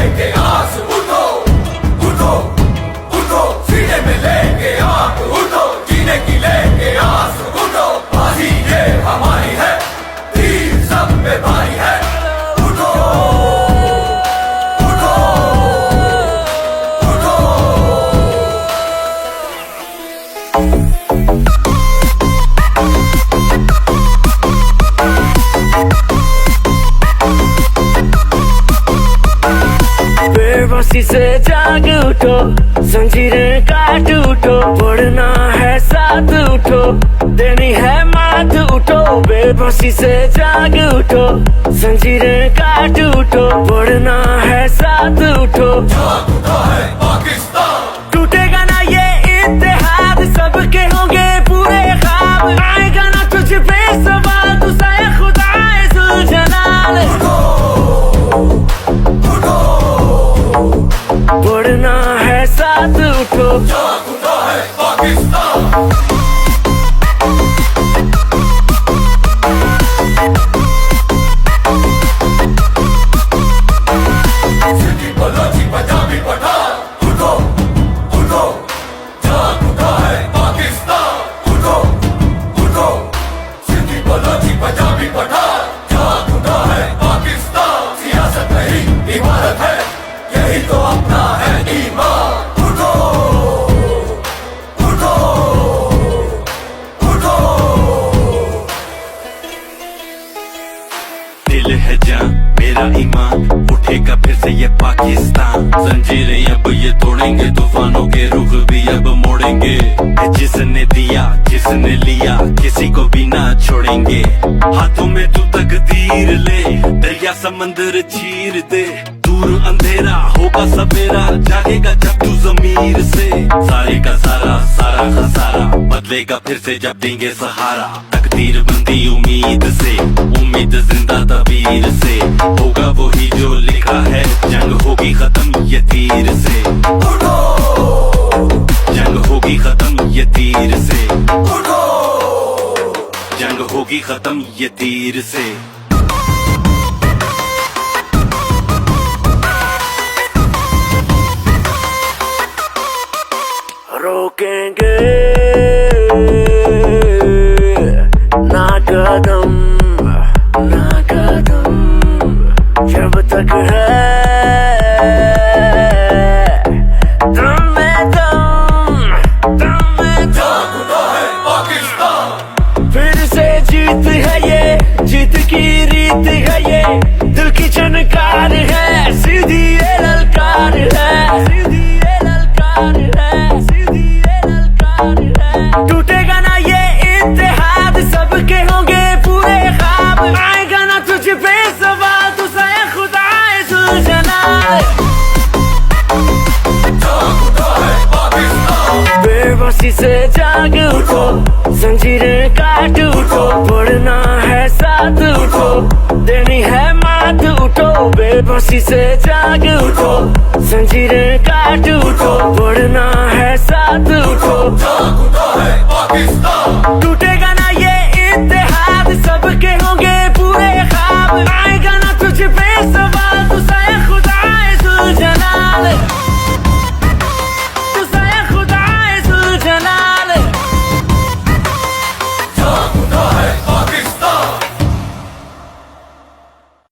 लेके आस उठो उठो उठो, सीने में लेके आग उठो, जीने की लेके आस उठो, बाजी ये हमारी है, तीर सब पे भारी है, उठो उठो उठो। बेबसी से जाग उठो, जंजीरें काट उठो, बढ़ना है साथ उठो, देनी है मात उठो। बेबसी से जाग उठो, जंजीरें काट उठो, बढ़ना है साथ उठो। जाग उठा है पाकिस्तान, टूटेगा ना ये इत्तेहाद, सबके होंगे पूरे ख्वाब, आएगा ना तुझ पे सवाल, तू साए खुदा जुल जलाल। बढ़ना है साथ उठो, जाग उठा है पाकिस्तान। सिंधी बलोची पंजाबी पठान, उठो उठो, जाग उठा है पाकिस्तान, उठो उठो। सिंधी बलोची पंजाबी पठान, जाग उठा है पाकिस्तान। सियासत नहीं इबादत है, यही तो अपना है ईमान। उठो उठो उठो। दिल है जान मेरा ईमान, उठेगा फिर से ये पाकिस्तान। जंजीरें अब ये तोड़ेंगे, तूफानों के रुख भी अब मोड़ेंगे। जिसने दिया जिसने लिया, किसी को भी ना छोड़ेंगे। हाथों में तू तकदीर ले, दरिया समंदर चीर दे। दूर अंधेरा होगा सवेरा, जागेगा जब तू जमीर से। सारे का सारा सारा का सारा बदलेगा फिर से जब देंगे सहारा। तकदीर बंदी उम्मीद से, उम्मीद जिंदा तबीर से। होगा वही जो लिखा है, जंग होगी खत्म ये तीर से। उठो जंग होगी खत्म ये तीर से। उठो जंग होगी खत्म ये तीर से। रोकेंगे ना कदम ना कदम, जब तक है दम में दम, दम में दम। जाग उठा है पाकिस्तान, फिर से जीत है ये, जीत की रीत है ये, दिल की झनकार है, सीधी ये ललकार है, सीधी ये ललकार है, सीधी ये ललकार है। टूटेगा ना ये इत्तेहाद, सबके होंगे पूरे ख्वाब, आएगा ना तुझ पे सवाल, तू साए खुदा जुल जलाल। जाग उठा है पाकिस्तान, बेबसी से जाग उठो, जंजीरें काट उठो, बढ़ना है साथ उठो, देनी है मात उठो। बेबसी से जाग उठो, जंजीरें काट उठो, बढ़ना है साथ उठो। जाग उठा है पाकिस्तान।